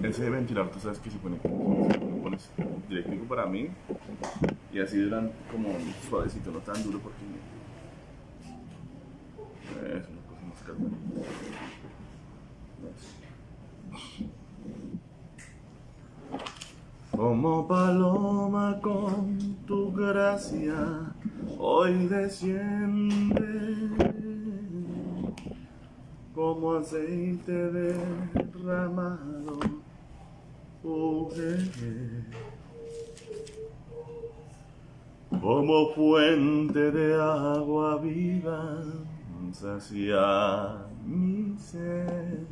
ese ventilador, tú sabes que se pone, pones directico para mí y así duran como suavecito, no tan duro porque es una cosa más calma. Como paloma con tu gracia hoy desciende, como aceite derramado, como fuente de agua viva, sacia mi sed.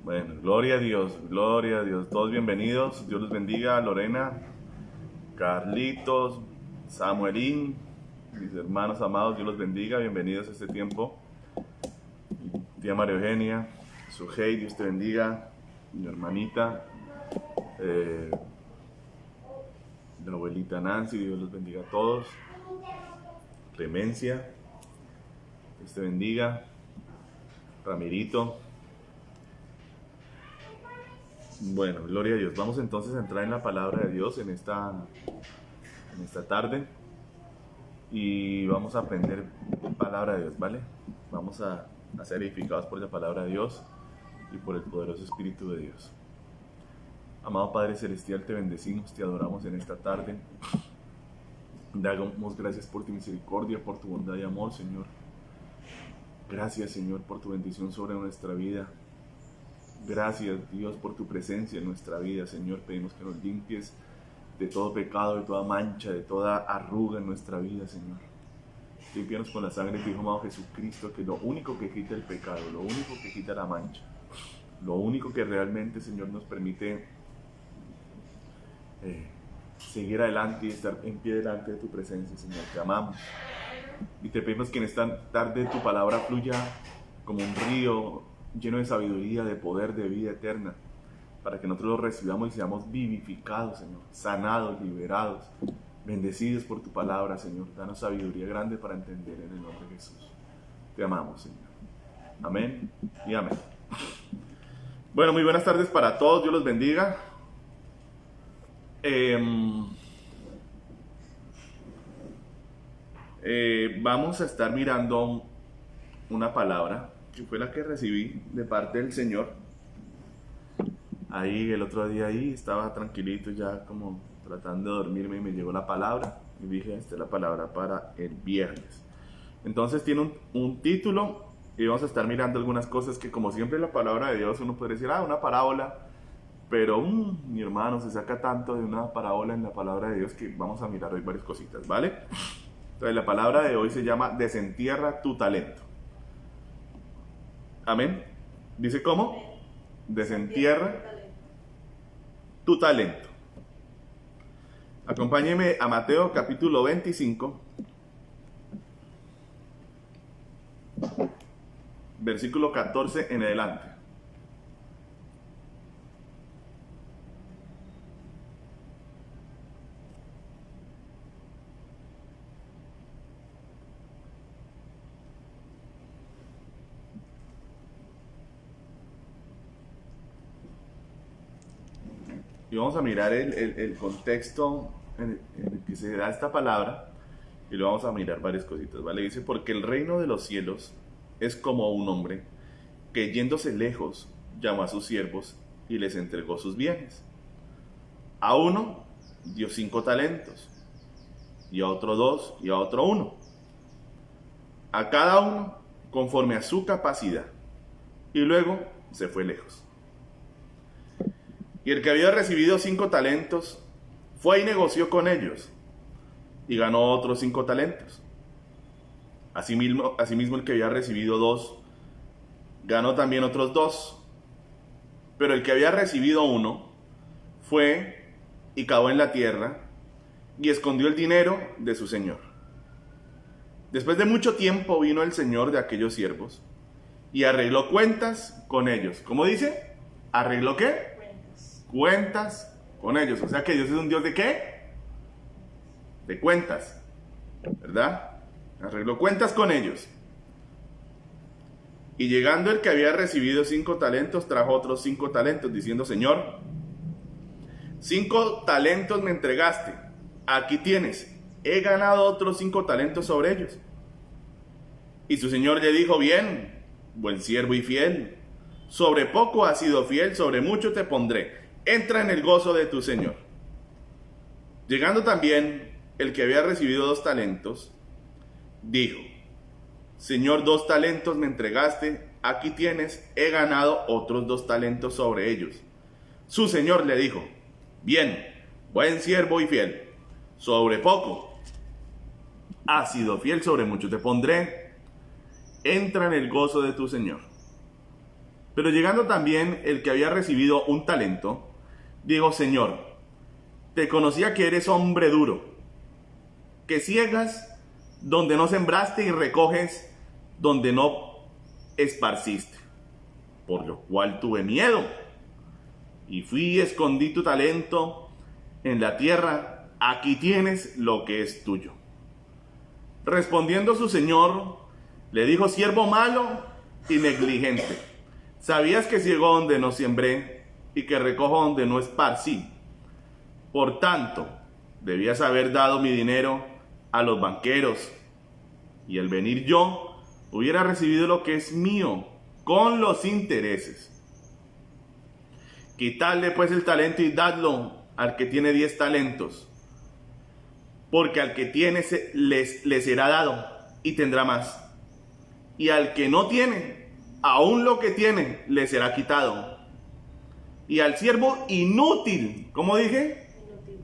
Bueno, gloria a Dios, gloria a Dios. Todos bienvenidos, Dios los bendiga. Lorena, Carlitos, Samuelín, mis hermanos amados, Dios los bendiga. Bienvenidos a este tiempo. Tía María Eugenia, Sujei, Dios te bendiga. Mi hermanita, la abuelita Nancy, Dios los bendiga a todos. Clemencia, Dios te bendiga. Ramirito. Bueno, gloria a Dios. Vamos entonces a entrar en la palabra de Dios en esta tarde y vamos a aprender palabra de Dios, ¿vale? Vamos a ser edificados por la palabra de Dios y por el poderoso Espíritu de Dios. Amado Padre Celestial, te bendecimos, te adoramos en esta tarde. Damos gracias por tu misericordia, por tu bondad y amor, Señor. Gracias, Señor, por tu bendición sobre nuestra vida. Gracias, Dios, por tu presencia en nuestra vida, Señor. Pedimos que nos limpies de todo pecado, de toda mancha, de toda arruga en nuestra vida, Señor. Límpianos con la sangre de tu Hijo amado Jesucristo, que es lo único que quita el pecado, lo único que quita la mancha, lo único que realmente, Señor, nos permite seguir adelante y estar en pie delante de tu presencia, Señor. Te amamos y te pedimos que en esta tarde tu palabra fluya como un río lleno de sabiduría, de poder, de vida eterna, para que nosotros lo recibamos y seamos vivificados, Señor, sanados, liberados, bendecidos por tu palabra, Señor. Danos sabiduría grande para entender en el nombre de Jesús. Te amamos, Señor. Amén y amén. Bueno, muy buenas tardes para todos, Dios los bendiga. Vamos a estar mirando una palabra que fue la que recibí de parte del Señor. Ahí el otro día estaba tranquilito ya como tratando de dormirme y me llegó la palabra y dije, esta es la palabra para el viernes. Entonces tiene un título y vamos a estar mirando algunas cosas que, como siempre, la palabra de Dios uno puede decir, una parábola, pero mi hermano, se saca tanto de una parábola en la palabra de Dios que vamos a mirar hoy varias cositas, ¿vale? Entonces la palabra de hoy se llama desentierra tu talento. Amén. ¿Dice cómo? Desentierra tu talento. Acompáñeme a Mateo capítulo 25, versículo 14 en adelante. Y vamos a mirar el contexto en el que se da esta palabra y lo vamos a mirar varias cositas, ¿vale? Dice, porque el reino de los cielos es como un hombre que yéndose lejos llamó a sus siervos y les entregó sus bienes. A uno dio 5 talentos, y a otro 2, y a otro 1. A cada uno conforme a su capacidad, y luego se fue lejos. Y el que había recibido 5 talentos fue y negoció con ellos y ganó otros 5 talentos. Asimismo el que había recibido 2 ganó también otros 2. Pero el que había recibido 1 fue y cavó en la tierra y escondió el dinero de su señor. Después de mucho tiempo vino el señor de aquellos siervos y arregló cuentas con ellos. ¿Cómo dice? ¿Arregló qué? Cuentas con ellos. O sea que Dios es un Dios ¿de qué? De cuentas, ¿verdad? Arregló cuentas con ellos. Y llegando el que había recibido 5 talentos, trajo otros 5 talentos, diciendo: Señor, 5 talentos me entregaste, aquí tienes, he ganado otros 5 talentos sobre ellos. Y su señor le dijo: bien, buen siervo y fiel, sobre poco has sido fiel, sobre mucho te pondré, entra en el gozo de tu señor. Llegando también el que había recibido 2 talentos, dijo: Señor, 2 talentos me entregaste, aquí tienes, he ganado otros 2 talentos sobre ellos. Su señor le dijo: bien, buen siervo y fiel, sobre poco has sido fiel, sobre mucho te pondré, entra en el gozo de tu señor. Pero llegando también el que había recibido 1 talento, dijo: Señor, te conocía que eres hombre duro, que ciegas donde no sembraste y recoges donde no esparciste, por lo cual tuve miedo y fui y escondí tu talento en la tierra, aquí tienes lo que es tuyo. Respondiendo su señor, le dijo: siervo malo y negligente, sabías que ciego donde no sembré y que recojo donde no esparcí. Por tanto, debías haber dado mi dinero a los banqueros, y al venir yo hubiera recibido lo que es mío con los intereses. Quitadle pues el talento y dadlo al que tiene 10 talentos, porque al que tiene le será dado y tendrá más, y al que no tiene, aún lo que tiene le será quitado. Y al siervo inútil, ¿cómo dije? Inútil.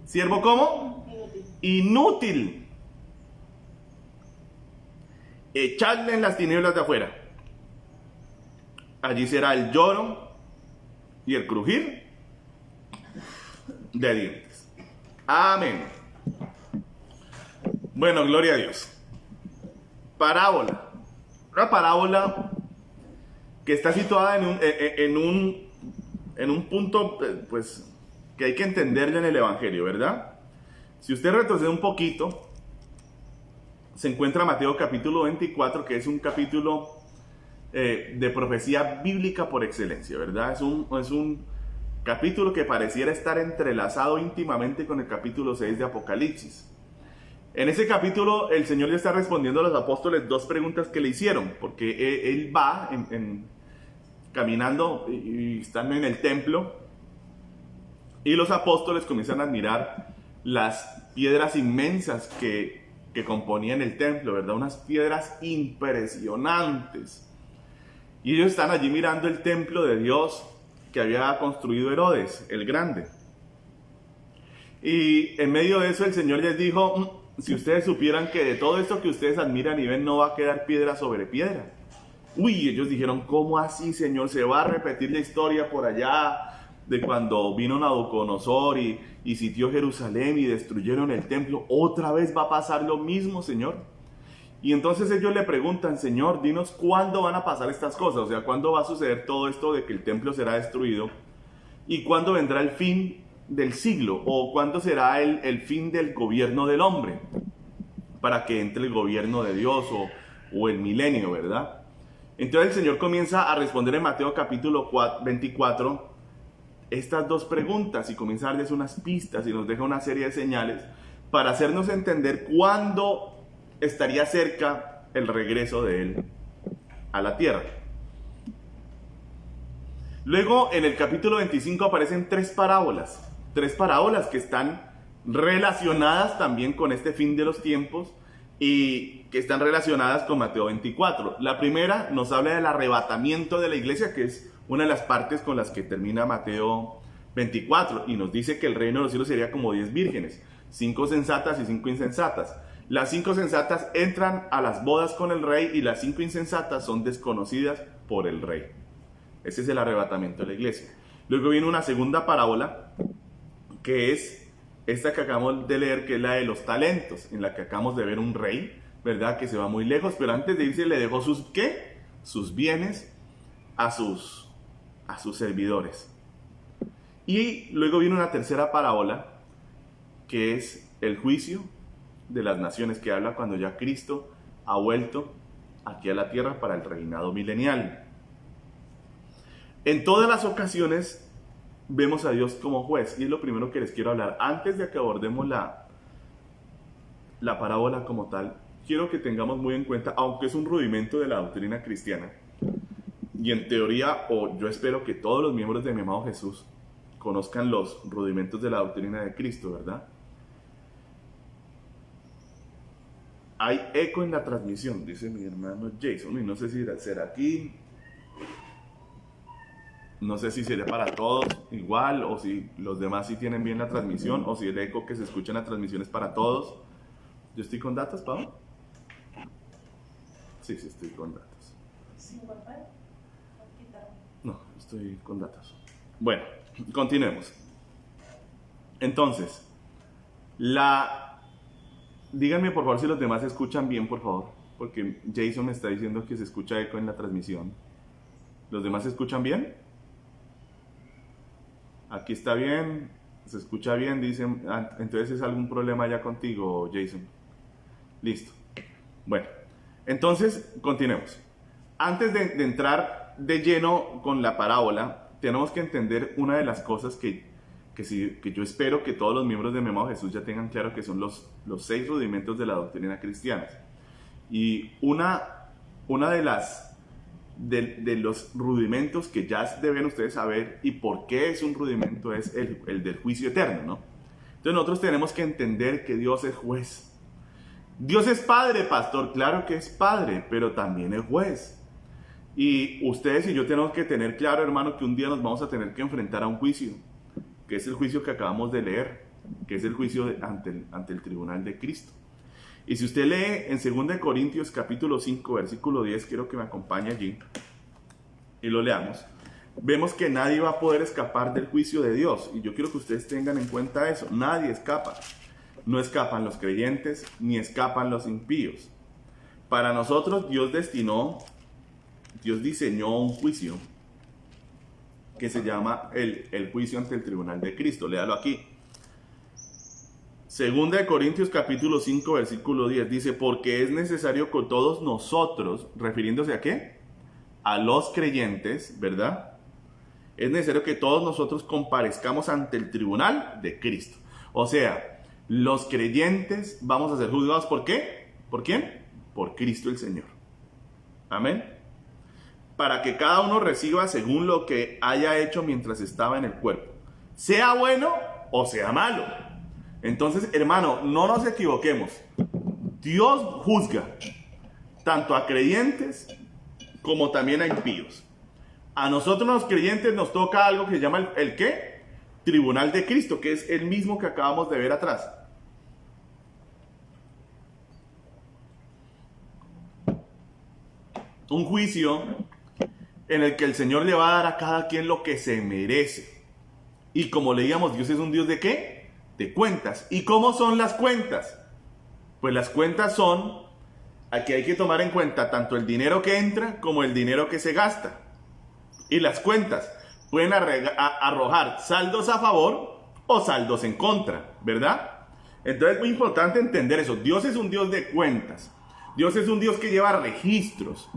¿Siervo cómo? Inútil. Echadle en las tinieblas de afuera. Allí será el lloro y el crujir de dientes. Amén. Bueno, gloria a Dios. Parábola. Una parábola que está situada en un punto, pues, que hay que entenderle en el Evangelio, ¿verdad? Si usted retrocede un poquito, se encuentra Mateo capítulo 24, que es un capítulo de profecía bíblica por excelencia, ¿verdad? Es un capítulo que pareciera estar entrelazado íntimamente con el capítulo 6 de Apocalipsis. En ese capítulo el Señor le está respondiendo a los apóstoles 2 preguntas que le hicieron, porque él va caminando y estando en el templo, y los apóstoles comienzan a admirar las piedras inmensas que componían el templo, ¿verdad? Unas piedras impresionantes. Y ellos están allí mirando el templo de Dios que había construido Herodes el Grande. Y en medio de eso el Señor les dijo: si ustedes supieran que de todo esto que ustedes admiran y ven no va a quedar piedra sobre piedra. Uy, ellos dijeron: ¿cómo así, Señor? ¿Se va a repetir la historia por allá de cuando vino Nabucodonosor y sitió Jerusalén y destruyeron el templo? ¿Otra vez va a pasar lo mismo, Señor? Y entonces ellos le preguntan: Señor, dinos cuándo van a pasar estas cosas, o sea, cuándo va a suceder todo esto de que el templo será destruido, y cuándo vendrá el fin del siglo, o cuándo será el fin del gobierno del hombre, para que entre el gobierno de Dios o el milenio, ¿verdad? Entonces el Señor comienza a responder en Mateo capítulo 24 estas 2 preguntas, y comienza a darles unas pistas y nos deja una serie de señales para hacernos entender cuándo estaría cerca el regreso de Él a la tierra. Luego en el capítulo 25 aparecen 3 parábolas que están relacionadas también con este fin de los tiempos y que están relacionadas con Mateo 24. La primera nos habla del arrebatamiento de la iglesia, que es una de las partes con las que termina Mateo 24, y nos dice que el reino de los cielos sería como 10 vírgenes, 5 sensatas y 5 insensatas. Las 5 sensatas entran a las bodas con el rey y las 5 insensatas son desconocidas por el rey. Ese es el arrebatamiento de la iglesia. Luego viene una segunda parábola, que es esta que acabamos de leer, que es la de los talentos, en la que acabamos de ver un rey, ¿verdad?, que se va muy lejos, pero antes de irse le dejó sus, ¿qué? Sus bienes a sus servidores. Y luego viene una tercera parábola, que es el juicio de las naciones, que habla cuando ya Cristo ha vuelto aquí a la tierra para el reinado milenial. En todas las ocasiones vemos a Dios como juez, y es lo primero que les quiero hablar. Antes de que abordemos la parábola como tal, quiero que tengamos muy en cuenta, aunque es un rudimento de la doctrina cristiana, y en teoría, o yo espero que todos los miembros de mi amado Jesús conozcan los rudimentos de la doctrina de Cristo, ¿verdad? Hay eco en la transmisión, dice mi hermano Jason, y no sé si será aquí, no sé si será para todos igual, o si los demás sí tienen bien la transmisión, o si el eco que se escucha en la transmisión es para todos. ¿Yo estoy con datos, Pablo? Sí, estoy con datos. No, estoy con datos. Bueno, continuemos. Entonces, díganme por favor si los demás se escuchan bien, por favor, porque Jason me está diciendo que se escucha eco en la transmisión. ¿Los demás se escuchan bien? Aquí está bien, se escucha bien, dicen. Entonces es algún problema ya contigo, Jason. Listo. Bueno, entonces continuemos. Antes de entrar de lleno con la parábola, tenemos que entender una de las cosas que yo espero que todos los miembros de mi amado Jesús ya tengan claro, que son los 6 rudimentos de la doctrina cristiana. Y una de los rudimentos que ya deben ustedes saber, y por qué es un rudimento, es el del juicio eterno, ¿no? Entonces nosotros tenemos que entender que Dios es juez. Dios es padre, pastor, claro que es padre, pero también es juez. Y ustedes y yo tenemos que tener claro, hermano, que un día nos vamos a tener que enfrentar a un juicio, que es el juicio que acabamos de leer, que es el juicio ante el tribunal de Cristo. Y si usted lee en 2 Corintios capítulo 5, versículo 10, quiero que me acompañe allí y lo leamos. Vemos que nadie va a poder escapar del juicio de Dios, y yo quiero que ustedes tengan en cuenta eso. Nadie escapa. No escapan los creyentes, ni escapan los impíos. Para nosotros Dios diseñó un juicio que se llama el juicio ante el tribunal de Cristo. Léalo aquí. 2 Corintios capítulo 5, versículo 10 dice: porque es necesario que todos nosotros, refiriéndose a ¿qué? A los creyentes, ¿verdad? Es necesario que todos nosotros comparezcamos ante el tribunal de Cristo. O sea, los creyentes vamos a ser juzgados, ¿por qué? ¿Por quién? Por Cristo el Señor. Amén. Para que cada uno reciba según lo que haya hecho mientras estaba en el cuerpo, sea bueno o sea malo. Entonces, hermano, no nos equivoquemos. Dios juzga tanto a creyentes como también a impíos. A nosotros los creyentes nos toca algo que se llama ¿el qué? Tribunal de Cristo, que es el mismo que acabamos de ver atrás. Un juicio en el que el Señor le va a dar a cada quien lo que se merece. Y como leíamos, Dios es un Dios ¿de qué? De cuentas. ¿Y cómo son las cuentas? Pues las cuentas son, aquí hay que tomar en cuenta tanto el dinero que entra como el dinero que se gasta. Y las cuentas pueden arrojar saldos a favor o saldos en contra, ¿verdad? Entonces es muy importante entender eso. Dios es un Dios de cuentas. Dios es un Dios que lleva registros.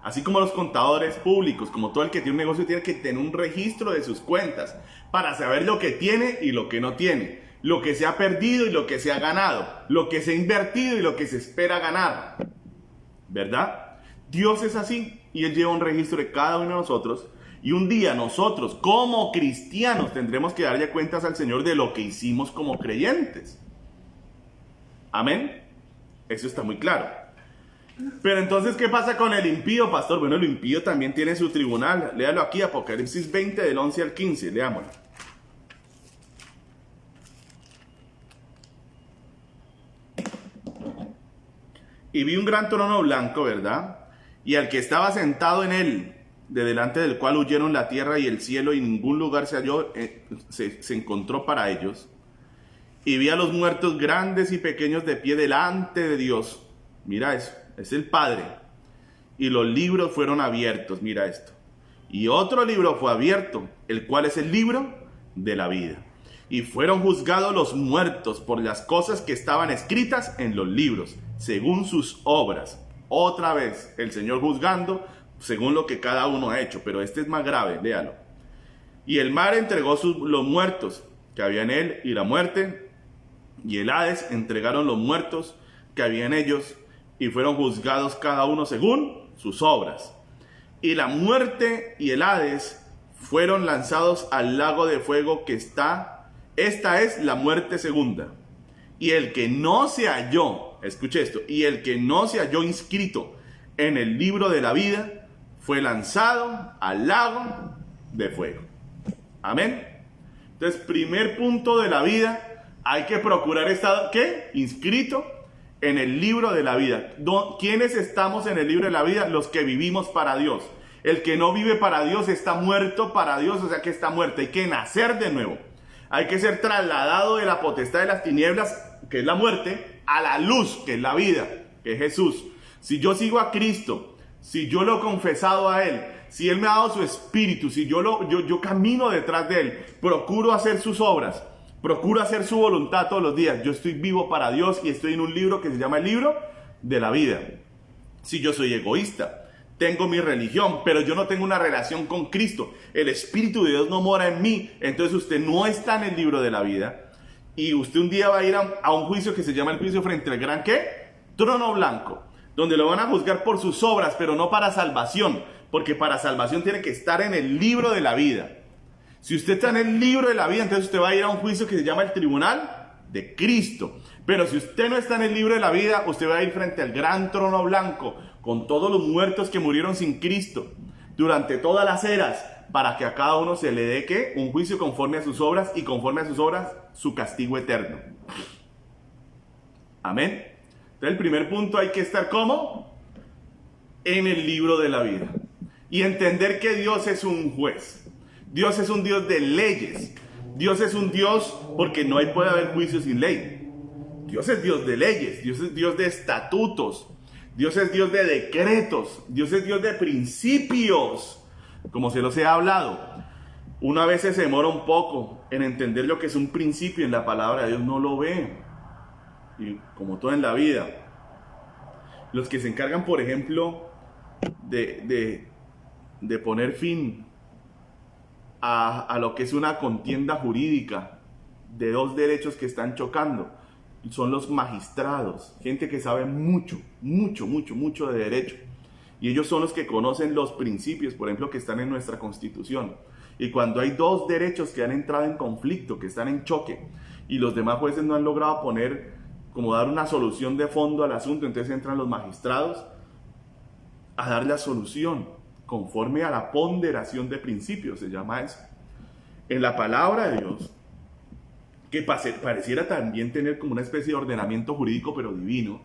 Así como los contadores públicos, como todo el que tiene un negocio tiene que tener un registro de sus cuentas para saber lo que tiene y lo que no tiene, lo que se ha perdido y lo que se ha ganado, lo que se ha invertido y lo que se espera ganar, ¿verdad? Dios es así, y Él lleva un registro de cada uno de nosotros, y un día nosotros como cristianos tendremos que darle cuentas al Señor de lo que hicimos como creyentes. Amén. Eso está muy claro. Pero entonces, ¿qué pasa con el impío, pastor? Bueno, el impío también tiene su tribunal. Léalo aquí, Apocalipsis 20, del 11 al 15. Leámoslo. Y vi un gran trono blanco, ¿verdad? Y al que estaba sentado en él, de delante del cual huyeron la tierra y el cielo, y ningún lugar se halló, se encontró para ellos. Y vi a los muertos grandes y pequeños de pie delante de Dios. Mira eso. Es el Padre. Y los libros fueron abiertos, mira esto. Y otro libro fue abierto, el cual es el libro de la vida. Y fueron juzgados los muertos por las cosas que estaban escritas en los libros, según sus obras. Otra vez, el Señor juzgando según lo que cada uno ha hecho. Pero este es más grave, léalo. Y el mar entregó los muertos que había en él, y la muerte y el Hades entregaron los muertos que había en ellos, y fueron juzgados cada uno según sus obras. Y la muerte y el Hades fueron lanzados al lago de fuego que esta es la muerte segunda. Y el que no se halló, escuche esto, y el que no se halló inscrito en el libro de la vida, fue lanzado al lago de fuego. Amén. Entonces, primer punto de la vida, hay que procurar estar, ¿qué? Inscrito en el libro de la vida. ¿Quiénes estamos en el libro de la vida? Los que vivimos para Dios. El que no vive para Dios está muerto para Dios, o sea que está muerto. Hay que nacer de nuevo. Hay que ser trasladado de la potestad de las tinieblas, que es la muerte, a la luz, que es la vida, que es Jesús. Si yo sigo a Cristo, si yo lo he confesado a Él, si Él me ha dado su espíritu, si yo camino detrás de Él, procuro hacer sus obras, procuro hacer su voluntad todos los días, yo estoy vivo para Dios y estoy en un libro que se llama el libro de la vida. Si yo soy egoísta, tengo mi religión, pero yo no tengo una relación con Cristo, el Espíritu de Dios no mora en mí, entonces usted no está en el libro de la vida, y usted un día va a ir a un juicio que se llama el juicio frente al gran, ¿qué? Trono blanco, donde lo van a juzgar por sus obras, pero no para salvación, porque para salvación tiene que estar en el libro de la vida. Si usted está en el libro de la vida, entonces usted va a ir a un juicio que se llama el tribunal de Cristo. Pero si usted no está en el libro de la vida, usted va a ir frente al gran trono blanco, con todos los muertos que murieron sin Cristo, durante todas las eras, para que a cada uno se le dé, ¿qué? Un juicio conforme a sus obras, y conforme a sus obras, su castigo eterno. Amén. Entonces el primer punto, hay que estar ¿cómo? En el libro de la vida. Y entender que Dios es un juez. Dios es un Dios de leyes. Dios es un Dios porque no puede haber juicio sin ley. Dios es Dios de leyes. Dios es Dios de estatutos. Dios es Dios de decretos. Dios es Dios de principios. Como se los he hablado. Una vez se demora un poco en entender lo que es un principio en la palabra de Dios. No lo ve. Y como todo en la vida. Los que se encargan, por ejemplo, de poner fin a lo que es una contienda jurídica de dos derechos que están chocando, son los magistrados, gente que sabe mucho de derecho, y ellos son los que conocen los principios, por ejemplo, que están en nuestra Constitución. Y cuando hay dos derechos que han entrado en conflicto, que están en choque, y los demás jueces no han logrado dar una solución de fondo al asunto, entonces entran los magistrados a dar la solución conforme a la ponderación de principios, se llama eso. En la palabra de Dios, que pareciera también tener como una especie de ordenamiento jurídico, pero divino,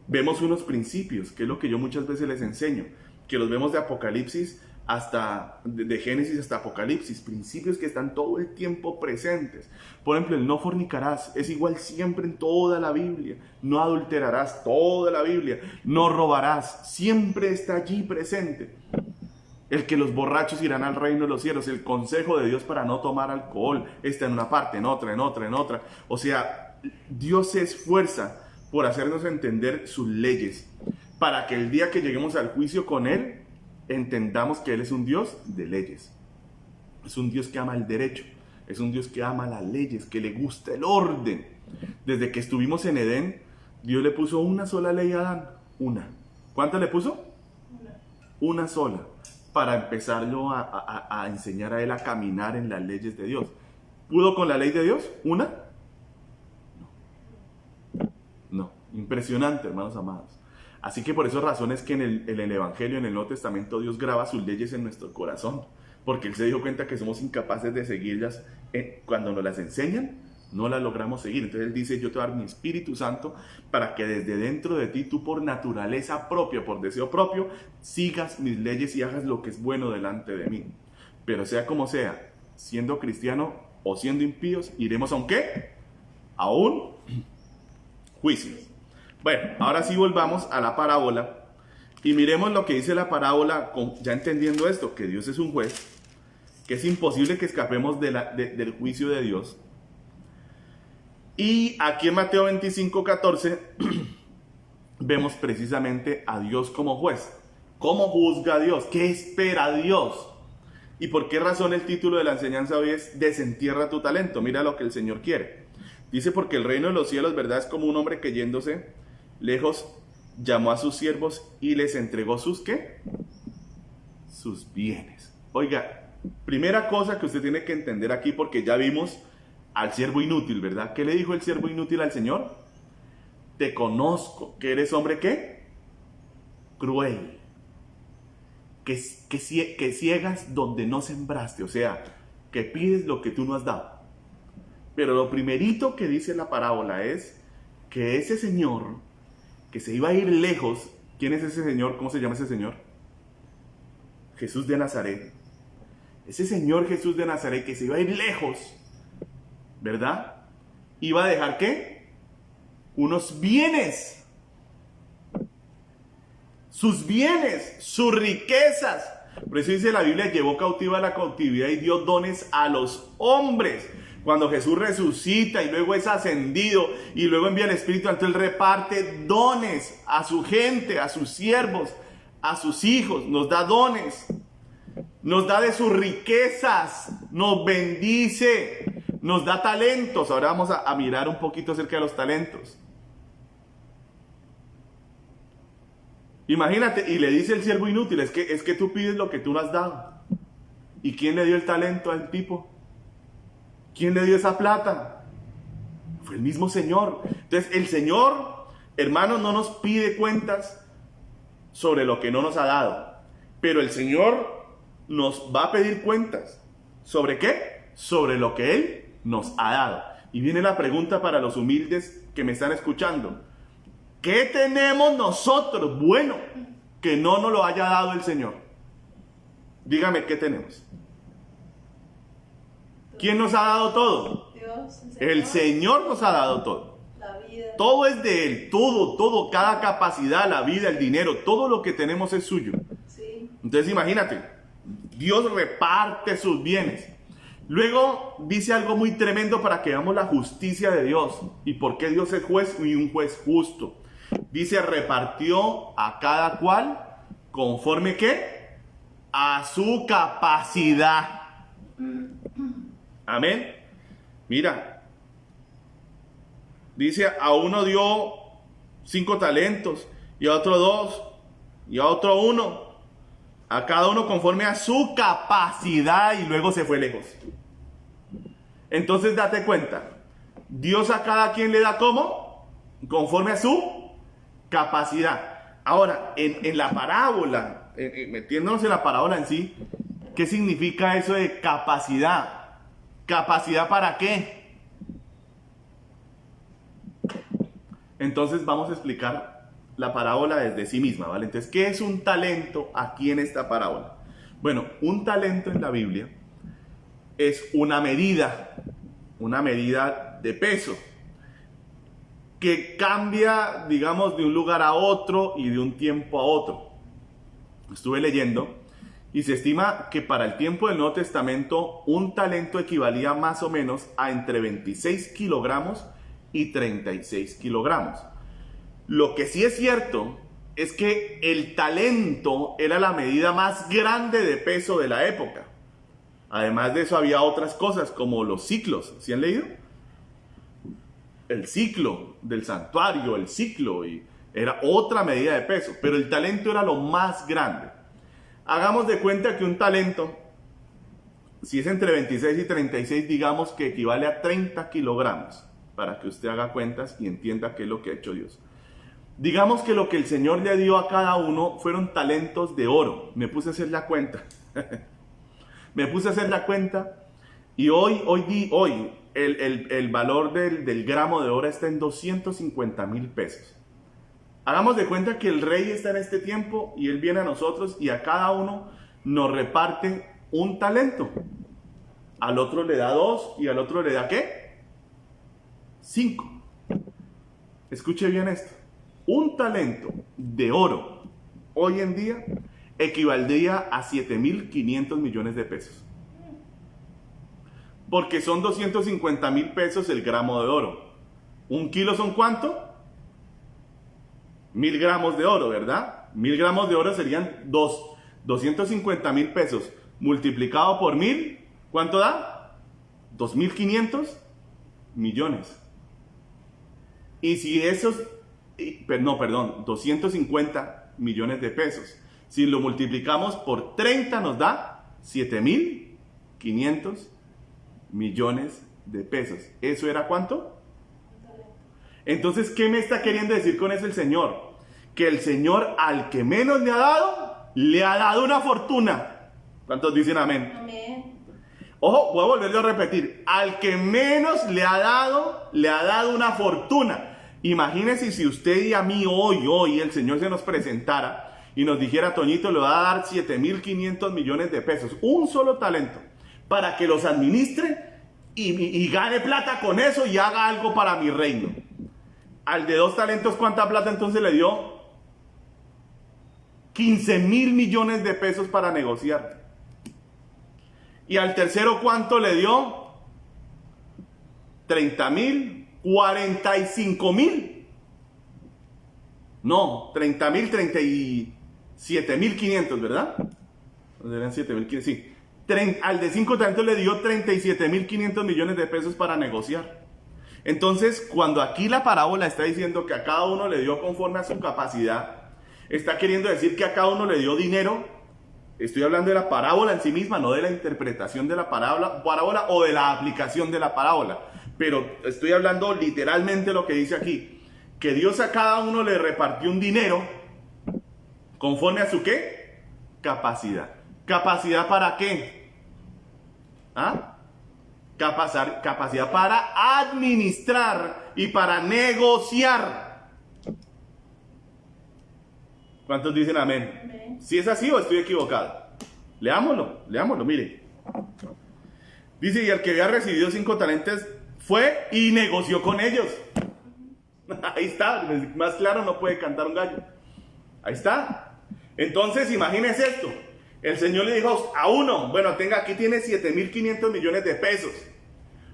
vemos unos principios, que es lo que yo muchas veces les enseño, que los vemos de Apocalipsis de Génesis hasta Apocalipsis, principios que están todo el tiempo presentes. Por ejemplo, el no fornicarás es igual siempre en toda la Biblia. No adulterarás, toda la Biblia. No robarás, siempre está allí presente. El que los borrachos irán al reino de los cielos, el consejo de Dios para no tomar alcohol, está en una parte, en otra. O sea, Dios se esfuerza por hacernos entender sus leyes, para que el día que lleguemos al juicio con Él, entendamos que Él es un Dios de leyes. Es un Dios que ama el derecho, es un Dios que ama las leyes, que le gusta el orden. Desde que estuvimos en Edén, Dios le puso una sola ley a Adán, una. ¿Cuántas le puso? Una sola. Para empezarlo a enseñar a él a caminar en las leyes de Dios. ¿Pudo con la ley de Dios? ¿Una? No. Impresionante, hermanos amados. Así que por esas razones que en el Evangelio, en el Nuevo Testamento, Dios graba sus leyes en nuestro corazón. Porque Él se dio cuenta que somos incapaces de seguirlas. Cuando nos las enseñan, no las logramos seguir. Entonces Él dice, yo te voy a dar mi Espíritu Santo para que desde dentro de ti, tú por naturaleza propia, por deseo propio, sigas mis leyes y hagas lo que es bueno delante de mí. Pero sea como sea, siendo cristiano o siendo impíos, iremos a un ¿qué? A un juicio. Bueno, ahora sí volvamos a la parábola y miremos lo que dice la parábola, ya entendiendo esto, que Dios es un juez, que es imposible que escapemos del juicio de Dios. Y aquí en Mateo 25:14 vemos precisamente a Dios como juez. ¿Cómo juzga a Dios? ¿Qué espera Dios? ¿Y por qué razón el título de la enseñanza hoy es Desentierra tu talento? Mira lo que el Señor quiere. Dice, porque el reino de los cielos, ¿verdad? Es como un hombre que yéndose lejos, llamó a sus siervos y les entregó sus, ¿qué? Sus bienes. Oiga, primera cosa que usted tiene que entender aquí, porque ya vimos al siervo inútil, ¿verdad? ¿Qué le dijo el siervo inútil al Señor? Te conozco, que eres hombre, ¿qué? Cruel. Que ciegas donde no sembraste, o sea, que pides lo que tú no has dado. Pero lo primerito que dice la parábola es que ese señor que se iba a ir lejos, ¿quién es ese señor? ¿Cómo se llama ese señor? Jesús de Nazaret. Ese señor Jesús de Nazaret que se iba a ir lejos, ¿verdad? Iba a dejar ¿qué? Unos bienes. Sus bienes, sus riquezas. Por eso dice la Biblia, llevó cautiva la cautividad y dio dones a los hombres. Cuando Jesús resucita y luego es ascendido y luego envía el Espíritu, entonces Él reparte dones a su gente, a sus siervos, a sus hijos. Nos da dones, nos da de sus riquezas, nos bendice, nos da talentos. Ahora vamos a mirar un poquito acerca de los talentos. Imagínate, y le dice el siervo inútil, es que tú pides lo que tú no has dado. ¿Y quién le dio el talento al tipo? ¿Quién le dio esa plata? Fue el mismo Señor. Entonces el Señor, hermanos, no nos pide cuentas sobre lo que no nos ha dado. Pero el Señor nos va a pedir cuentas. ¿Sobre qué? Sobre lo que Él nos ha dado. Y viene la pregunta para los humildes que me están escuchando. ¿Qué tenemos nosotros bueno que no nos lo haya dado el Señor? Dígame, ¿qué tenemos? ¿Quién nos ha dado todo? Dios, el Señor nos ha dado todo. La vida. Todo es de Él, todo, cada capacidad, la vida, el dinero, todo lo que tenemos es suyo. Sí. Entonces imagínate, Dios reparte sus bienes. Luego dice algo muy tremendo para que veamos la justicia de Dios y por qué Dios es juez y un juez justo. Dice, repartió a cada cual conforme ¿qué? A su capacidad. Amén. Mira, dice, a uno dio 5 talentos, y a otro 2, y a otro 1, a cada uno conforme a su capacidad, y luego se fue lejos. Entonces date cuenta, Dios a cada quien le da ¿cómo? Conforme a su capacidad. Ahora, en la parábola, metiéndonos en la parábola en sí, ¿qué significa eso de capacidad? ¿Capacidad para qué? Entonces vamos a explicar la parábola desde sí misma, ¿vale? Entonces, ¿qué es un talento aquí en esta parábola? Bueno, un talento en la Biblia es una medida de peso que cambia, digamos, de un lugar a otro y de un tiempo a otro. Estuve leyendo y se estima que para el tiempo del Nuevo Testamento un talento equivalía más o menos a entre 26 kilogramos y 36 kilogramos. Lo que sí es cierto es que el talento era la medida más grande de peso de la época. Además de eso había otras cosas como los ciclos. ¿Sí han leído? El ciclo del santuario, el ciclo, y era otra medida de peso, pero el talento era lo más grande. Hagamos de cuenta que un talento, si es entre 26 y 36, digamos que equivale a 30 kilogramos, para que usted haga cuentas y entienda qué es lo que ha hecho Dios. Digamos que lo que el Señor le dio a cada uno fueron talentos de oro. Me puse a hacer la cuenta. Y hoy el valor del gramo de oro está en 250,000 pesos. Hagamos de cuenta que el rey está en este tiempo y él viene a nosotros y a cada uno nos reparte un talento. Al otro le da 2 y al otro le da ¿qué? 5. Escuche bien esto. Un talento de oro hoy en día equivaldría a 7,500 millones de pesos. Porque son 250,000 pesos el gramo de oro. ¿Un kilo son cuánto? 1000 gramos de oro, ¿verdad? 1000 gramos de oro serían 250,000 pesos. Multiplicado por 1000, ¿cuánto da? 2.500 millones. Y si esos, no, perdón, 250 millones de pesos. Si lo multiplicamos por 30 nos da 7.500 millones de pesos. ¿Eso era cuánto? Entonces, ¿qué me está queriendo decir con eso el Señor? Que el Señor al que menos le ha dado una fortuna. ¿Cuántos dicen amén? Amén. Ojo, voy a volverlo a repetir. Al que menos le ha dado una fortuna. Imagínense si usted y a mí hoy el Señor se nos presentara y nos dijera: Toñito, le va a dar 7.500 millones de pesos, un solo talento, para que los administre y gane plata con eso y haga algo para mi reino. Al de 2 talentos, ¿cuánta plata entonces le dio? 15.000 millones de pesos para negociar. Y al tercero, ¿cuánto le dio? 30.000, 45.000. No, 30.000, 37.500, ¿verdad? Eran 7.500, sí. Al de 5 talentos le dio 37.500 millones de pesos para negociar. Entonces, cuando aquí la parábola está diciendo que a cada uno le dio conforme a su capacidad, está queriendo decir que a cada uno le dio dinero. Estoy hablando de la parábola en sí misma, no de la interpretación de la parábola o de la aplicación de la parábola. Pero estoy hablando literalmente lo que dice aquí, que Dios a cada uno le repartió un dinero conforme a su ¿qué? Capacidad. ¿Capacidad para qué? ¿Ah? Capacidad para administrar y para negociar. ¿Cuántos dicen amén? Amén. ¿Si es así o estoy equivocado? Leámoslo, mire. Dice: y el que había recibido 5 talentos fue y negoció con ellos. Ahí está, más claro no puede cantar un gallo. Ahí está. Entonces, imagínese esto. El Señor le dijo a uno: bueno, aquí tiene 7.500 millones de pesos.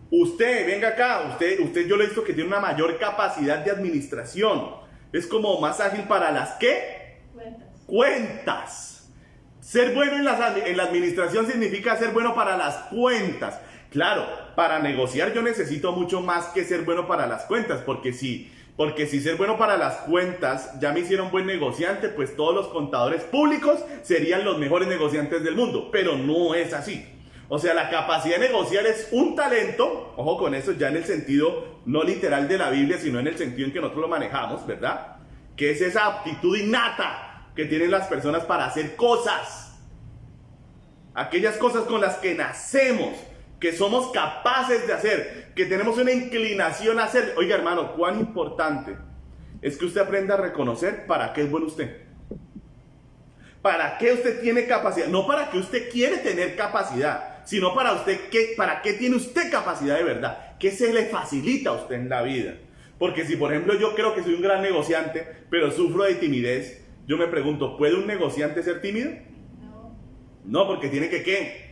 Usted, venga acá, usted yo le he visto que tiene una mayor capacidad de administración. Es como más ágil para las ¿qué? Cuentas. Ser bueno en la administración significa ser bueno para las cuentas. Claro, para negociar yo necesito mucho más que ser bueno para las cuentas, porque si ser bueno para las cuentas ya me hicieron buen negociante, pues todos los contadores públicos serían los mejores negociantes del mundo, pero no es así. O sea, la capacidad de negociar es un talento, ojo con eso, ya en el sentido no literal de la Biblia, sino en el sentido en que nosotros lo manejamos, ¿verdad? Que es esa aptitud innata que tienen las personas para hacer cosas. Aquellas cosas con las que nacemos, que somos capaces de hacer, que tenemos una inclinación a hacer. Oiga, hermano, cuán importante es que usted aprenda a reconocer para qué es bueno usted. ¿Para qué usted tiene capacidad? No para qué usted quiere tener capacidad, sino para qué tiene usted capacidad de verdad. ¿Qué se le facilita a usted en la vida? Porque si, por ejemplo, yo creo que soy un gran negociante, pero sufro de timidez, yo me pregunto, ¿puede un negociante ser tímido? No, porque tiene que ¿qué?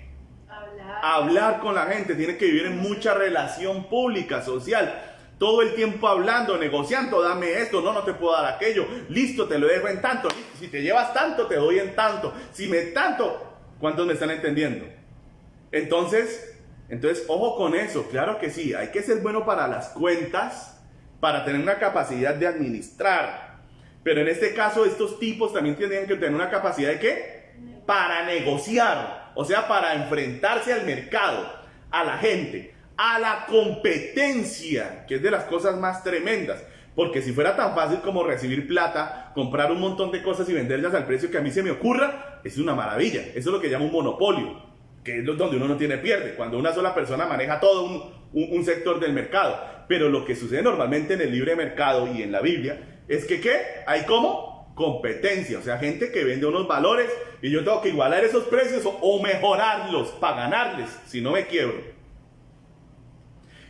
Hablar con la gente, tiene que vivir en mucha relación pública, social. Todo el tiempo hablando, negociando, dame esto, no te puedo dar aquello, listo, te lo dejo en tanto, si te llevas tanto, te doy en tanto, si me tanto, ¿cuántos me están entendiendo? Entonces, ojo con eso, claro que sí, hay que ser bueno para las cuentas, para tener una capacidad de administrar, pero en este caso estos tipos también tendrían que tener una capacidad de ¿qué? Para negociar, o sea, para enfrentarse al mercado, a la gente, a la competencia, que es de las cosas más tremendas, porque si fuera tan fácil como recibir plata, comprar un montón de cosas y venderlas al precio que a mí se me ocurra, es una maravilla. Eso es lo que llama un monopolio, que es donde uno no tiene pierde, cuando una sola persona maneja todo un sector del mercado. Pero lo que sucede normalmente en el libre mercado y en la Biblia es que ¿qué? Hay como competencia, o sea, gente que vende unos valores y yo tengo que igualar esos precios o mejorarlos para ganarles, si no me quiebro.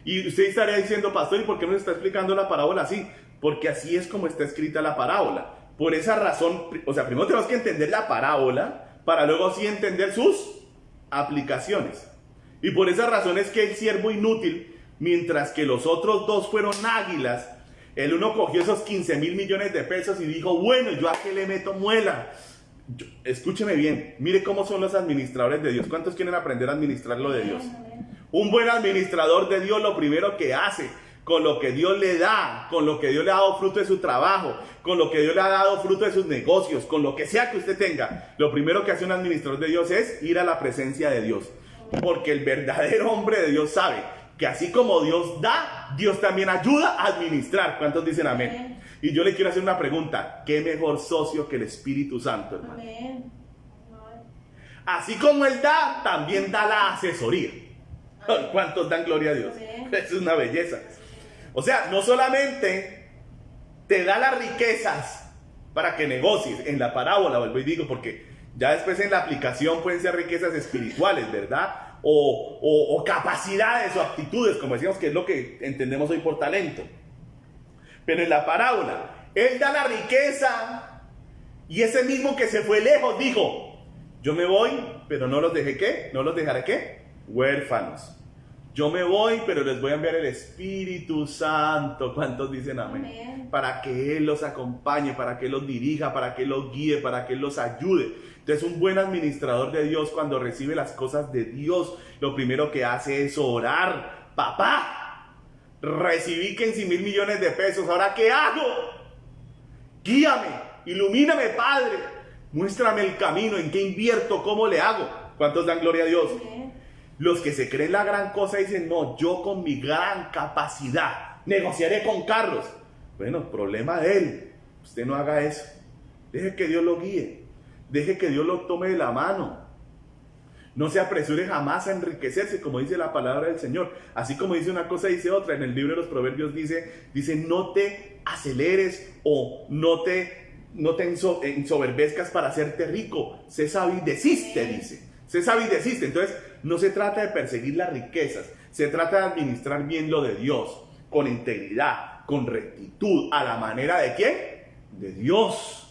Y usted estaría diciendo: pastor, ¿y por qué nos está explicando la parábola así? Porque así es como está escrita la parábola. Por esa razón, o sea, primero tenemos que entender la parábola para luego sí entender sus aplicaciones. Y por esa razón es que el siervo inútil, mientras que los otros dos fueron águilas, El uno cogió esos 15.000 millones de pesos y dijo, bueno, ¿yo a qué le meto muela? Escúcheme bien, mire cómo son los administradores de Dios. ¿Cuántos quieren aprender a administrar lo de Dios? Un buen administrador de Dios lo primero que hace, con lo que Dios le da, con lo que Dios le ha dado fruto de su trabajo, con lo que Dios le ha dado fruto de sus negocios, con lo que sea que usted tenga, lo primero que hace un administrador de Dios es ir a la presencia de Dios. Porque el verdadero hombre de Dios sabe que así como Dios da, Dios también ayuda a administrar. ¿Cuántos dicen amén? Y yo le quiero hacer una pregunta. ¿Qué mejor socio que el Espíritu Santo, hermano? Amén. Así como Él da, también da la asesoría. ¿Cuántos dan gloria a Dios? Es una belleza. O sea, no solamente te da las riquezas para que negocies en la parábola, vuelvo y digo, porque ya después en la aplicación pueden ser riquezas espirituales, ¿verdad? O capacidades o aptitudes, como decíamos, que es lo que entendemos hoy por talento. Pero en la parábola, Él da la riqueza y ese mismo que se fue lejos dijo, yo me voy, pero no los dejé, ¿qué? ¿No los dejaré qué? Huérfanos. Yo me voy, pero les voy a enviar el Espíritu Santo. ¿Cuántos dicen amén? Amén? Para que Él los acompañe, para que Él los dirija, para que Él los guíe, para que Él los ayude. Entonces, un buen administrador de Dios, cuando recibe las cosas de Dios, lo primero que hace es orar. Papá, recibí 15.000 millones de pesos, ¿ahora qué hago? Guíame, ilumíname, Padre. Muéstrame el camino, en qué invierto, cómo le hago. ¿Cuántos dan gloria a Dios? Amén. Los que se creen la gran cosa dicen, no, yo con mi gran capacidad negociaré con Carlos. Bueno, problema de él. Usted no haga eso. Deje que Dios lo guíe. Deje que Dios lo tome de la mano. No se apresure jamás a enriquecerse, como dice la palabra del Señor. Así como dice una cosa, dice otra. En el libro de los Proverbios dice, no te aceleres o no te ensoberbezcas para hacerte rico. Sé sabio y desiste, dice. Sé sabio y desiste. Entonces, no se trata de perseguir las riquezas. Se trata de administrar bien lo de Dios. Con integridad, con rectitud. ¿A la manera de quién? De Dios.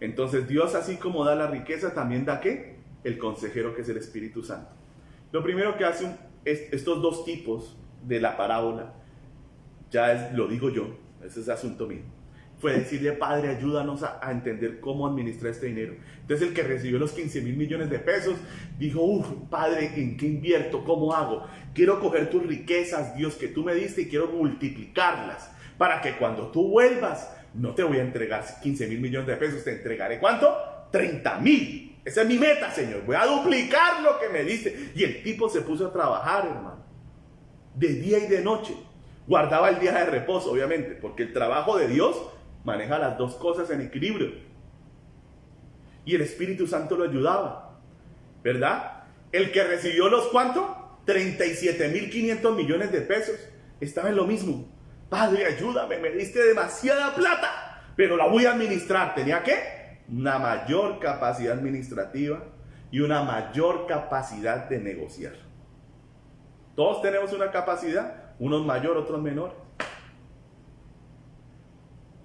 Entonces, Dios, así como da la riqueza, también da ¿qué? El consejero, que es el Espíritu Santo. Lo primero que hacen estos dos tipos de la parábola, lo digo yo, ese es asunto mío, fue decirle, Padre, ayúdanos a entender cómo administrar este dinero. Entonces, el que recibió los 15.000 millones de pesos, dijo, Padre, ¿en qué invierto? ¿Cómo hago? Quiero coger tus riquezas, Dios, que tú me diste, y quiero multiplicarlas, para que cuando tú vuelvas, no te voy a entregar 15.000 millones de pesos, te entregaré, ¿cuánto? 30.000. Esa es mi meta, Señor. Voy a duplicar lo que me diste. Y el tipo se puso a trabajar, hermano, de día y de noche. Guardaba el día de reposo, obviamente, porque el trabajo de Dios maneja las dos cosas en equilibrio. Y el Espíritu Santo lo ayudaba, ¿verdad? El que recibió los, ¿cuánto? 37.500 millones de pesos. Estaba en lo mismo. Padre, ayúdame, me diste demasiada plata, pero la voy a administrar. ¿Tenía qué? Una mayor capacidad administrativa y una mayor capacidad de negociar. Todos tenemos una capacidad, unos mayor, otros menor.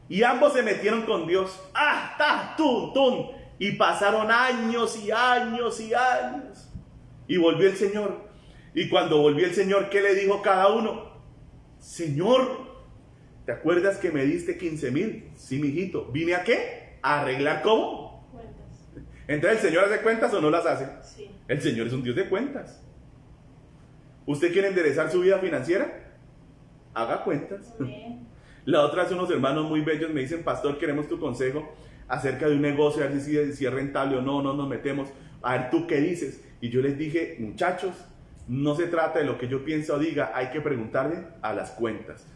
Y ambos se metieron con Dios. Y pasaron años y años y años. Y volvió el Señor. Y cuando volvió el Señor, ¿qué le dijo cada uno? Señor, ¿te acuerdas que me diste 15.000? Sí, mijito. ¿Vine a qué? ¿A arreglar cómo? Cuentas. Entonces, ¿el Señor hace cuentas o no las hace? Sí. El Señor es un Dios de cuentas. ¿Usted quiere enderezar su vida financiera? Haga cuentas. Amén. La otra vez unos hermanos muy bellos me dicen, pastor, queremos tu consejo acerca de un negocio, a ver si es rentable o no nos metemos. A ver, ¿tú qué dices? Y yo les dije, muchachos, no se trata de lo que yo pienso o diga, hay que preguntarle a las cuentas.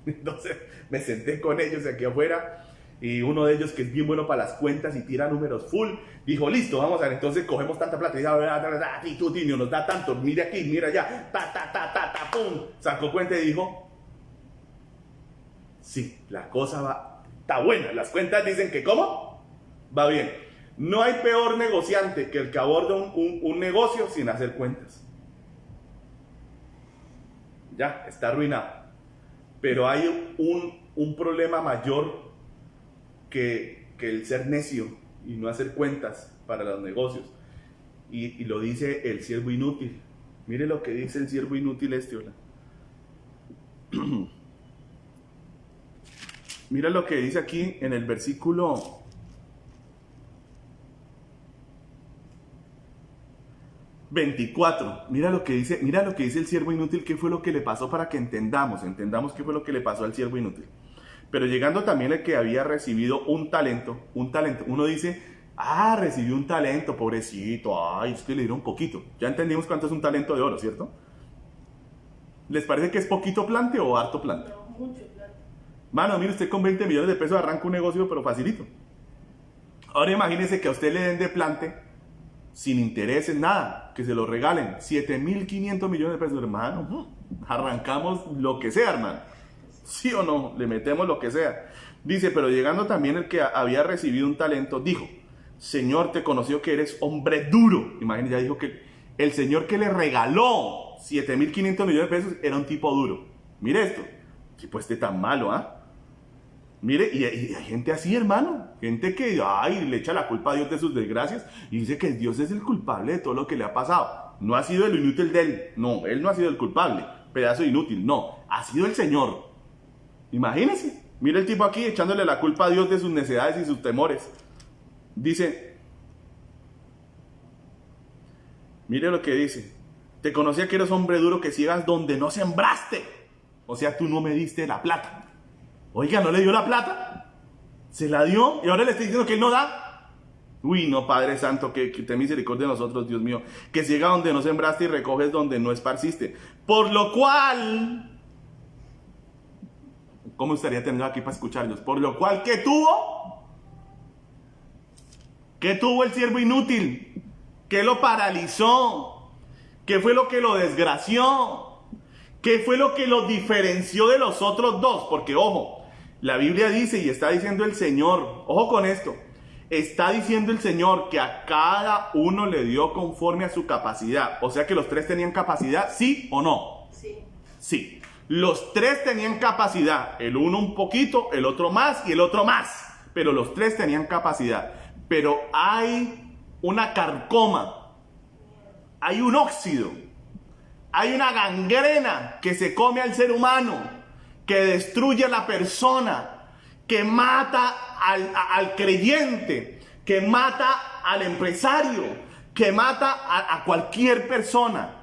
Entonces me senté con ellos aquí afuera y uno de ellos, que es bien bueno para las cuentas y tira números full, dijo, listo, vamos a ver, entonces cogemos tanta plata y tú, nos da tanto, mira aquí, mira allá, pum, sacó cuenta y dijo, sí, la cosa está buena, las cuentas dicen que ¿cómo? Va bien. No hay peor negociante que el que aborda un negocio sin hacer cuentas. Ya, está arruinado. Pero hay un problema mayor que el ser necio y no hacer cuentas para los negocios. Y lo dice el siervo inútil. Mire lo que dice el siervo inútil hola. Mira lo que dice aquí en el versículo 24. Mira lo que dice el siervo inútil, qué fue lo que le pasó para que entendamos qué fue lo que le pasó al siervo inútil. Pero llegando también el que había recibido un talento. Uno dice, recibió un talento, pobrecito, es que le dieron poquito. Ya entendimos cuánto es un talento de oro, ¿cierto? ¿Les parece que es poquito plante o harto plante? No, mucho plante. Mano, mire, usted con 20 millones de pesos arranca un negocio, pero facilito. Ahora imagínese que a usted le den de plante, sin intereses, nada, que se lo regalen, 7.500 millones de pesos, hermano. Arrancamos lo que sea, hermano. ¿Sí o no? Le metemos lo que sea. Dice, pero llegando también el que había recibido un talento, dijo, Señor, te conoció que eres hombre duro. Imagínese, ya dijo que el Señor que le regaló 7.500 millones de pesos era un tipo duro. Mire esto, tipo este tan malo, Mire, y hay gente así, hermano, gente que le echa la culpa a Dios de sus desgracias y dice que Dios es el culpable de todo lo que le ha pasado. No ha sido el inútil de él, no, él no ha sido el culpable, pedazo inútil, no, ha sido el Señor. Imagínense, mire el tipo aquí echándole la culpa a Dios de sus necesidades y sus temores. Dice, mire lo que dice, te conocía que eres hombre duro, que ciegas donde no sembraste, o sea, tú no me diste la plata. Oiga, ¿no le dio la plata? ¿Se la dio? ¿Y ahora le estoy diciendo que él no da? Uy, no, Padre Santo, que ten misericordia de nosotros, Dios mío. Que ciega donde no sembraste y recoges donde no esparciste. Por lo cual... ¿Cómo estaría teniendo aquí para escucharlos? Por lo cual, ¿qué tuvo? ¿Qué tuvo el siervo inútil? ¿Qué lo paralizó? ¿Qué fue lo que lo desgració? ¿Qué fue lo que lo diferenció de los otros dos? Porque, ojo, la Biblia dice y está diciendo el Señor, ojo con esto, está diciendo el Señor que a cada uno le dio conforme a su capacidad. O sea que los tres tenían capacidad, ¿sí o no? Sí. Sí. Los tres tenían capacidad. El uno un poquito, el otro más y el otro más. Pero los tres tenían capacidad. Pero hay una carcoma, hay un óxido, hay una gangrena que se come al ser humano, que destruye a la persona, que mata al creyente, que mata al empresario, que mata a cualquier persona.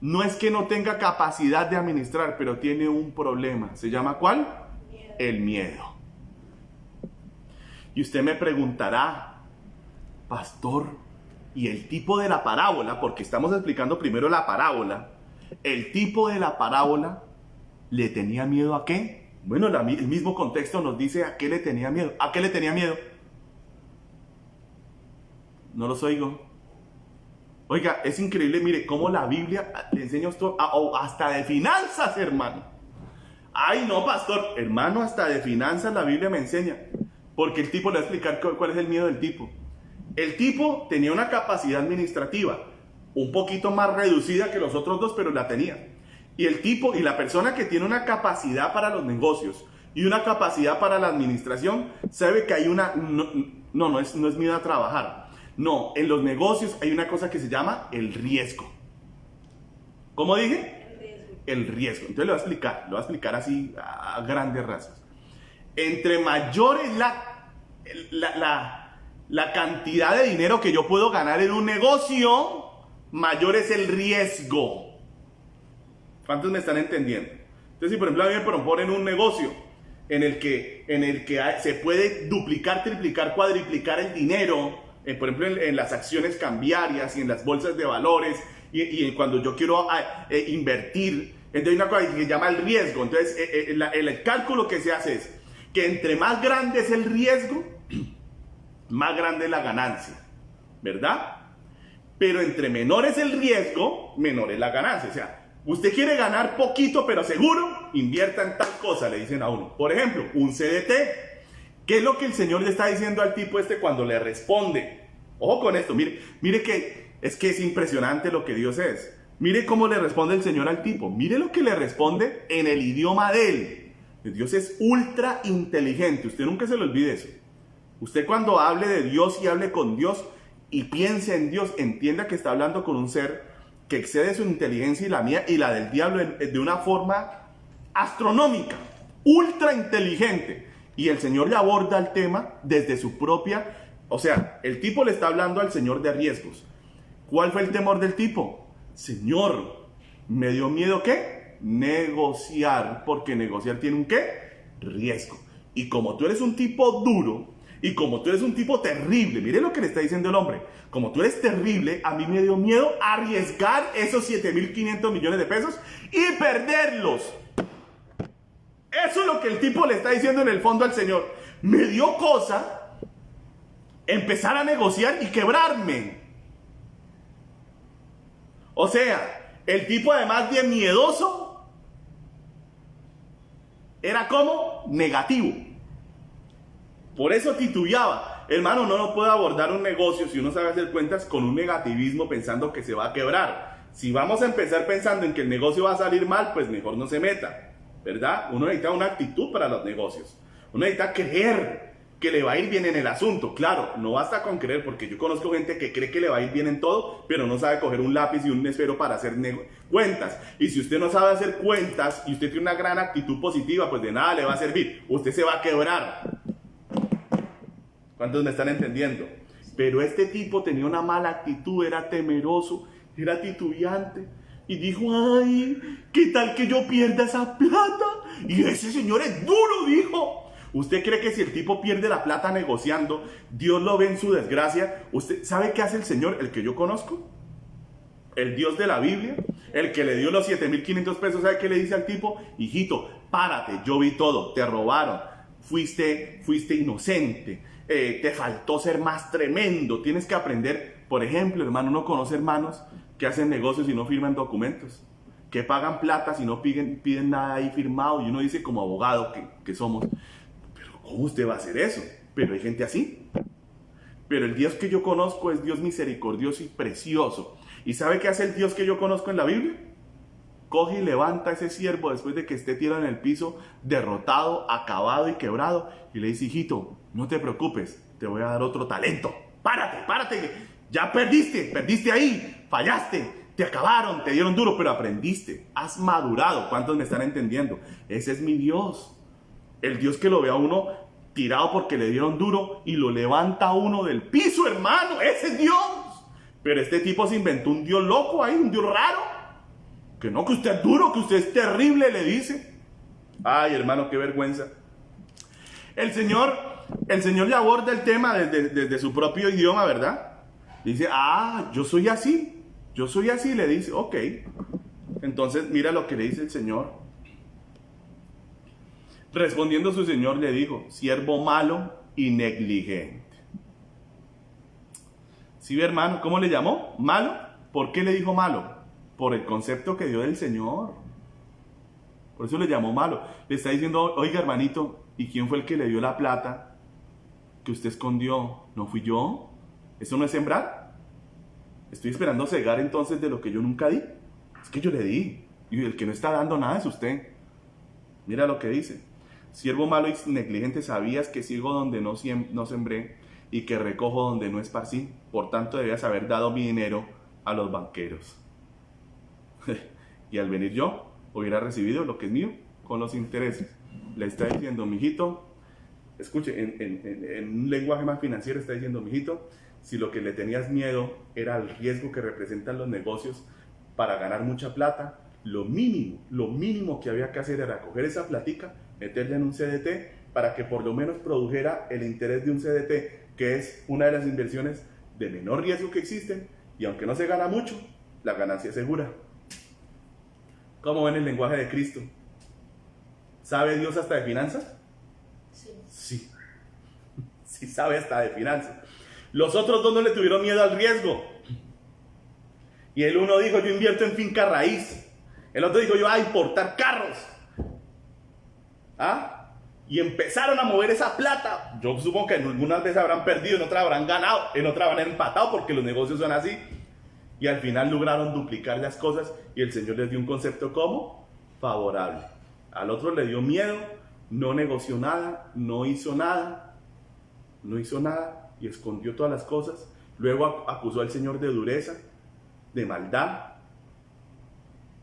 No es que no tenga capacidad de administrar, pero tiene un problema. ¿Se llama cuál? Miedo. El miedo. Y usted me preguntará, pastor, ¿y el tipo de la parábola? Porque estamos explicando primero la parábola. El tipo de la parábola, ¿le tenía miedo a qué? Bueno, el mismo contexto nos dice a qué le tenía miedo. ¿A qué le tenía miedo? No los oigo. Oiga, es increíble, mire, cómo la Biblia le enseña esto hasta de finanzas, hermano. Ay, no, pastor, hermano, hasta de finanzas la Biblia me enseña. Porque el tipo, le voy a explicar cuál es el miedo del tipo. El tipo tenía una capacidad administrativa, un poquito más reducida que los otros dos, pero la tenía. Y el tipo y la persona que tiene una capacidad para los negocios y una capacidad para la administración, sabe que hay una... No es miedo a trabajar. No, en los negocios hay una cosa que se llama el riesgo. ¿Cómo dije? El riesgo. Entonces le voy a explicar así a grandes rasgos. Entre mayor es la cantidad de dinero que yo puedo ganar en un negocio, mayor es el riesgo. ¿Cuántos me están entendiendo? Entonces, si por ejemplo a mí me proponen un negocio en el que se puede duplicar, triplicar, cuadriplicar el dinero, por ejemplo en las acciones cambiarias y en las bolsas de valores, y cuando yo quiero invertir, entonces hay una cosa que se llama el riesgo. Entonces el cálculo que se hace es que entre más grande es el riesgo, más grande es la ganancia, ¿verdad? Pero entre menor es el riesgo, menor es la ganancia. O sea, usted quiere ganar poquito pero seguro, invierta en tal cosa, le dicen a uno. Por ejemplo, un CDT. ¿Qué es lo que el Señor le está diciendo al tipo este cuando le responde? Ojo con esto, mire que es impresionante lo que Dios es. Mire cómo le responde el Señor al tipo. Mire lo que le responde en el idioma de él. Dios es ultra inteligente, usted nunca se le olvide eso. Usted cuando hable de Dios y hable con Dios y piense en Dios, entienda que está hablando con un ser que excede su inteligencia y la mía y la del diablo de una forma astronómica, ultra inteligente. Y el Señor le aborda el tema desde su propia... O sea, el tipo le está hablando al Señor de riesgos. ¿Cuál fue el temor del tipo? Señor, me dio miedo, ¿qué? Negociar, porque negociar tiene un ¿qué? Riesgo. Y como tú eres un tipo duro, y como tú eres un tipo terrible, mire lo que le está diciendo el hombre, como tú eres terrible, a mí me dio miedo arriesgar esos 7.500 millones de pesos y perderlos. Eso es lo que el tipo le está diciendo en el fondo al Señor. Me dio cosa empezar a negociar y quebrarme. O sea, el tipo además de miedoso, era como negativo. Por eso titubeaba. Hermano, no puede abordar un negocio si uno sabe hacer cuentas con un negativismo pensando que se va a quebrar. Si vamos a empezar pensando en que el negocio va a salir mal, pues mejor no se meta, ¿verdad? Uno necesita una actitud para los negocios. Uno necesita creer que le va a ir bien en el asunto. Claro, no basta con creer, porque yo conozco gente que cree que le va a ir bien en todo, pero no sabe coger un lápiz y un esfero para hacer cuentas. Y si usted no sabe hacer cuentas y usted tiene una gran actitud positiva, pues de nada le va a servir. Usted se va a quebrar. ¿Cuántos me están entendiendo? Pero este tipo tenía una mala actitud, era temeroso, era titubeante. Y dijo, ay, ¿qué tal que yo pierda esa plata? Y ese señor es duro, dijo. ¿Usted cree que si el tipo pierde la plata negociando, Dios lo ve en su desgracia? ¿Usted sabe qué hace el Señor, el que yo conozco? El Dios de la Biblia, el que le dio los 7.500 pesos, ¿sabe qué le dice al tipo? Hijito, párate, yo vi todo, te robaron, fuiste inocente, te faltó ser más tremendo, tienes que aprender. Por ejemplo, hermano, uno conoce hermanos que hacen negocios y no firman documentos, que pagan plata si no piden nada ahí firmado, y uno dice como abogado que somos, pero ¿cómo usted va a hacer eso? Pero hay gente así. Pero el Dios que yo conozco es Dios misericordioso y precioso. ¿Y sabe qué hace el Dios que yo conozco en la Biblia? Coge y levanta a ese siervo después de que esté tirado en el piso, derrotado, acabado y quebrado, y le dice, hijito, no te preocupes, te voy a dar otro talento. Párate, ya perdiste ahí, fallaste, te acabaron, te dieron duro, pero aprendiste, has madurado. ¿Cuántos me están entendiendo? Ese es mi Dios. El Dios que lo ve a uno tirado porque le dieron duro y lo levanta a uno del piso, hermano. Ese es Dios. Pero este tipo se inventó un Dios loco ahí, un Dios raro. Que no, que usted es duro, que usted es terrible, le dice. Ay, hermano, qué vergüenza. El Señor le aborda el tema desde su propio idioma, ¿verdad? Dice, yo soy así, le dice, ok. Entonces, mira lo que le dice el Señor. Respondiendo su Señor le dijo, siervo malo y negligente. ¿Sí, hermano? ¿Cómo le llamó? ¿Malo? ¿Por qué le dijo malo? Por el concepto que dio del Señor. Por eso le llamó malo. Le está diciendo, oiga, hermanito, ¿y quién fue el que le dio la plata que usted escondió? ¿No fui yo? ¿Eso no es sembrar? Estoy esperando cegar entonces de lo que yo nunca di. Es que yo le di. Y el que no está dando nada es usted. Mira lo que dice. Siervo malo y negligente, sabías que sigo donde no sembré y que recojo donde no esparcí. Por tanto, debías haber dado mi dinero a los banqueros. Y al venir yo, hubiera recibido lo que es mío con los intereses. Le está diciendo, mijito, escuche, en un lenguaje más financiero está diciendo, mijito, si lo que le tenías miedo era el riesgo que representan los negocios para ganar mucha plata, lo mínimo que había que hacer era coger esa platica, meterla en un CDT para que por lo menos produjera el interés de un CDT, que es una de las inversiones de menor riesgo que existen, y aunque no se gana mucho, la ganancia es segura. ¿Cómo ven el lenguaje de Cristo? ¿Sabe Dios hasta de finanzas? Sí. Sí sabe hasta de finanzas. Los otros dos no le tuvieron miedo al riesgo. Y el uno dijo, yo invierto en finca raíz. El otro dijo, yo voy a importar carros. Y empezaron a mover esa plata. Yo supongo que en algunas veces habrán perdido, en otras habrán ganado, en otras habrán empatado, porque los negocios son así. Y al final lograron duplicar las cosas y el Señor les dio un concepto como favorable. Al otro le dio miedo, no negoció nada, no hizo nada y escondió todas las cosas. Luego acusó al Señor de dureza, de maldad.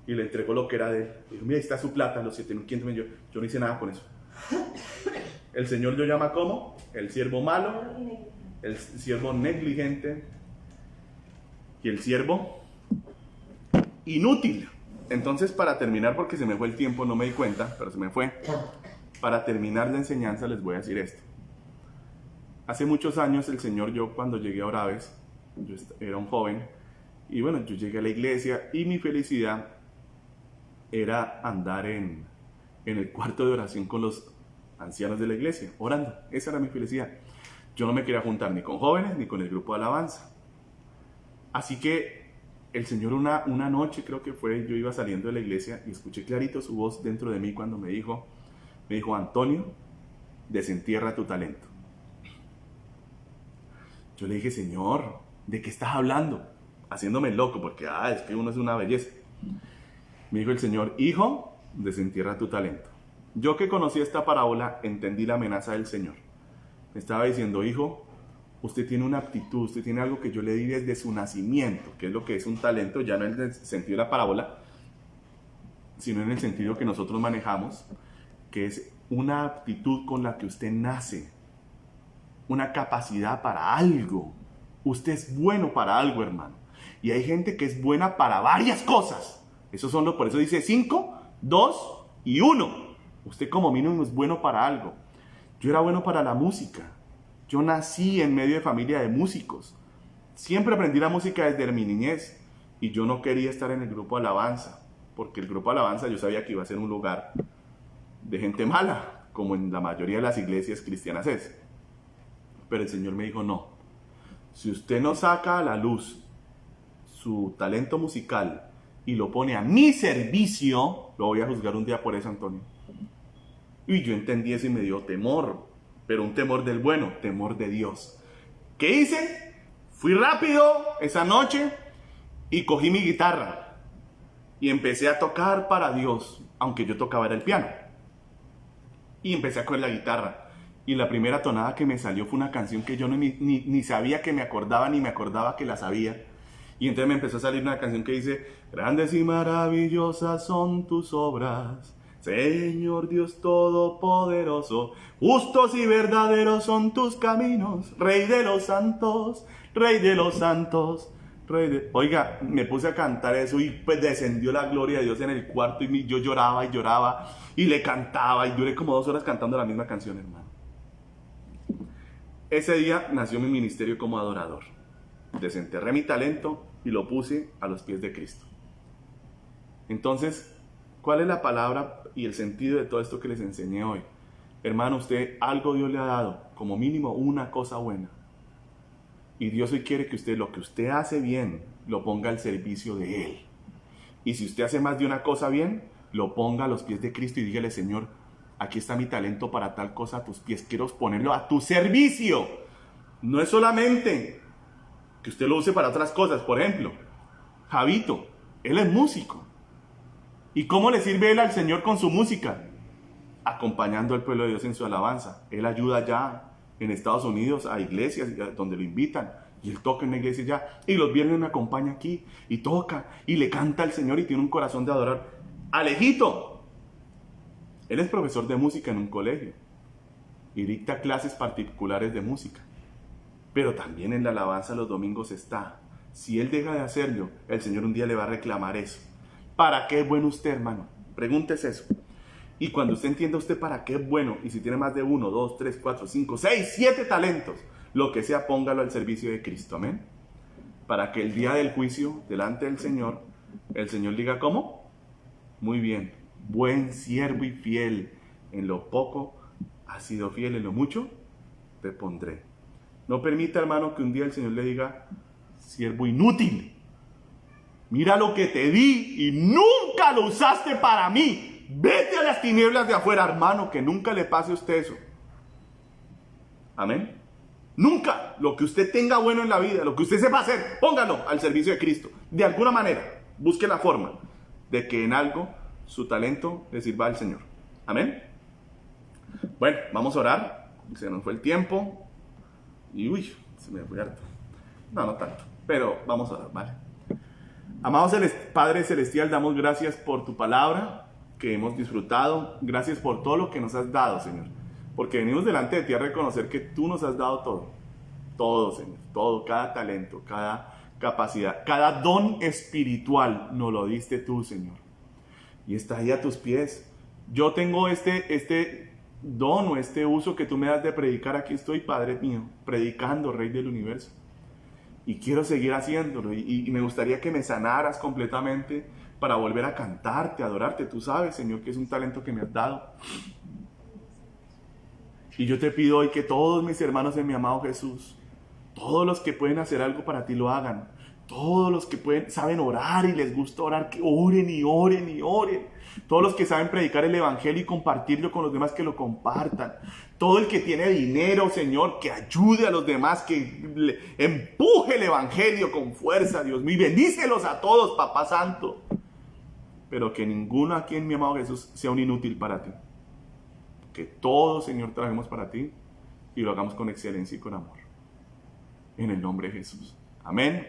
y le entregó lo que era de él. Dijo, mira, ahí está su plata, los 7.500 millones. Yo no hice nada con eso. El Señor lo llama como el siervo malo, el siervo negligente y el siervo inútil. Entonces, para terminar, porque se me fue el tiempo, no me di cuenta, pero se me fue. Para terminar la enseñanza les voy a decir esto. Hace muchos años el Señor, yo cuando llegué a Oraves, yo era un joven, y bueno, yo llegué a la iglesia y mi felicidad era andar en el cuarto de oración con los ancianos de la iglesia, orando. Esa era mi felicidad. Yo no me quería juntar ni con jóvenes ni con el grupo de alabanza. Así que el Señor una noche, creo que fue, yo iba saliendo de la iglesia y escuché clarito su voz dentro de mí cuando me dijo, Antonio, desentierra tu talento. Yo le dije, Señor, ¿de qué estás hablando? Haciéndome loco, porque es que uno es una belleza. Me dijo el Señor, hijo, desentierra tu talento. Yo que conocí esta parábola, entendí la amenaza del Señor. Me estaba diciendo, hijo, usted tiene una aptitud, usted tiene algo que yo le di desde su nacimiento, que es lo que es un talento, ya no en el sentido de la parábola, sino en el sentido que nosotros manejamos, que es una aptitud con la que usted nace, una capacidad para algo. Usted es bueno para algo, hermano. Y hay gente que es buena para varias cosas. Por eso dice 5, 2 y 1. Usted como mínimo es bueno para algo. Yo era bueno para la música. Yo nací en medio de familia de músicos. Siempre aprendí la música desde mi niñez. Y yo no quería estar en el grupo de alabanza. Porque el grupo de alabanza yo sabía que iba a ser un lugar de gente mala, como en la mayoría de las iglesias cristianas es. Pero el Señor me dijo, no. Si usted no saca a la luz su talento musical y lo pone a mi servicio, lo voy a juzgar un día por eso, Antonio. Y yo entendí eso y me dio temor, pero un temor del bueno, temor de Dios. ¿Qué hice? Fui rápido esa noche y cogí mi guitarra y empecé a tocar para Dios, aunque yo tocaba era el piano. Y empecé a coger la guitarra. Y la primera tonada que me salió fue una canción que yo ni sabía que me acordaba, ni me acordaba que la sabía. Y entonces me empezó a salir una canción que dice, grandes y maravillosas son tus obras, Señor Dios Todopoderoso, justos y verdaderos son tus caminos, Rey de los santos, Rey de los santos, Oiga, me puse a cantar eso y pues descendió la gloria de Dios en el cuarto y yo lloraba y lloraba y le cantaba y duré como 2 horas cantando la misma canción, hermano. Ese día nació mi ministerio como adorador. Desenterré mi talento y lo puse a los pies de Cristo. Entonces, ¿cuál es la palabra y el sentido de todo esto que les enseñé hoy? Hermano, usted algo Dios le ha dado, como mínimo una cosa buena. Y Dios hoy quiere que usted, lo que usted hace bien, lo ponga al servicio de Él. Y si usted hace más de una cosa bien, lo ponga a los pies de Cristo y dígale, Señor, aquí está mi talento para tal cosa a tus pies, quiero ponerlo a tu servicio. No es solamente que usted lo use para otras cosas. Por ejemplo, Javito, él es músico. ¿Y cómo le sirve él al Señor con su música? Acompañando al pueblo de Dios en su alabanza. Él ayuda ya en Estados Unidos a iglesias donde lo invitan. Y él toca en una iglesia ya. Y los viernes me acompaña aquí. Y toca. Y le canta al Señor y tiene un corazón de adorar. Alejito. Él es profesor de música en un colegio. Y dicta clases particulares de música. Pero también en la alabanza los domingos está. Si él deja de hacerlo, el Señor un día le va a reclamar eso. ¿Para qué es bueno usted, hermano? Pregúntese eso. Y cuando usted entienda usted para qué es bueno, y si tiene más de 1, 2, 3, 4, 5, 6, 7 talentos, lo que sea, póngalo al servicio de Cristo. Amén. Para que el día del juicio, delante del Señor, el Señor diga, ¿cómo? Muy bien, buen siervo y fiel. En lo poco has sido fiel, en lo mucho te pondré. No permita, hermano, que un día el Señor le diga, siervo inútil, mira lo que te di y nunca lo usaste para mí. Vete a las tinieblas de afuera, hermano, que nunca le pase a usted eso. Amén. Nunca. Lo que usted tenga bueno en la vida, lo que usted sepa hacer, póngalo al servicio de Cristo. De alguna manera, busque la forma de que en algo su talento le sirva al Señor. Amén. Bueno, vamos a orar. Se nos fue el tiempo. Y se me fue harto. No tanto. Pero vamos a orar, ¿vale? Amado Padre Celestial, damos gracias por tu palabra que hemos disfrutado. Gracias por todo lo que nos has dado, Señor. Porque venimos delante de ti a reconocer que tú nos has dado todo. Todo, Señor. Todo, cada talento, cada capacidad, cada don espiritual nos lo diste tú, Señor. Y está ahí a tus pies. Yo tengo este don o este uso que tú me das de predicar. Aquí estoy, Padre mío, predicando, Rey del universo. Y quiero seguir haciéndolo. Y me gustaría que me sanaras completamente para volver a cantarte, a adorarte. Tú sabes, Señor, que es un talento que me has dado. Y yo te pido hoy que todos mis hermanos en mi amado Jesús, todos los que pueden hacer algo para ti lo hagan. Todos los que saben orar y les gusta orar, que oren y oren y oren. Todos los que saben predicar el evangelio y compartirlo con los demás, que lo compartan. Todo el que tiene dinero, Señor, que ayude a los demás, que empuje el evangelio con fuerza, Dios mío. Bendícelos a todos, Papá Santo. Pero que ninguno aquí en mi amado Jesús sea un inútil para ti. Que todo, Señor, trajemos para ti y lo hagamos con excelencia y con amor. En el nombre de Jesús. Amén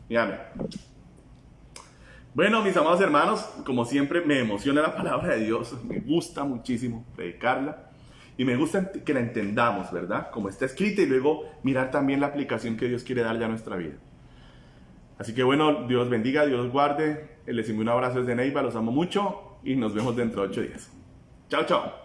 y amén. Bueno, mis amados hermanos, como siempre me emociona la palabra de Dios. Me gusta muchísimo predicarla. Y me gusta que la entendamos, ¿verdad? Como está escrita, y luego mirar también la aplicación que Dios quiere darle a nuestra vida. Así que bueno, Dios bendiga, Dios guarde. Les envío un abrazo desde Neiva, los amo mucho y nos vemos dentro de 8 días. Chao, chao.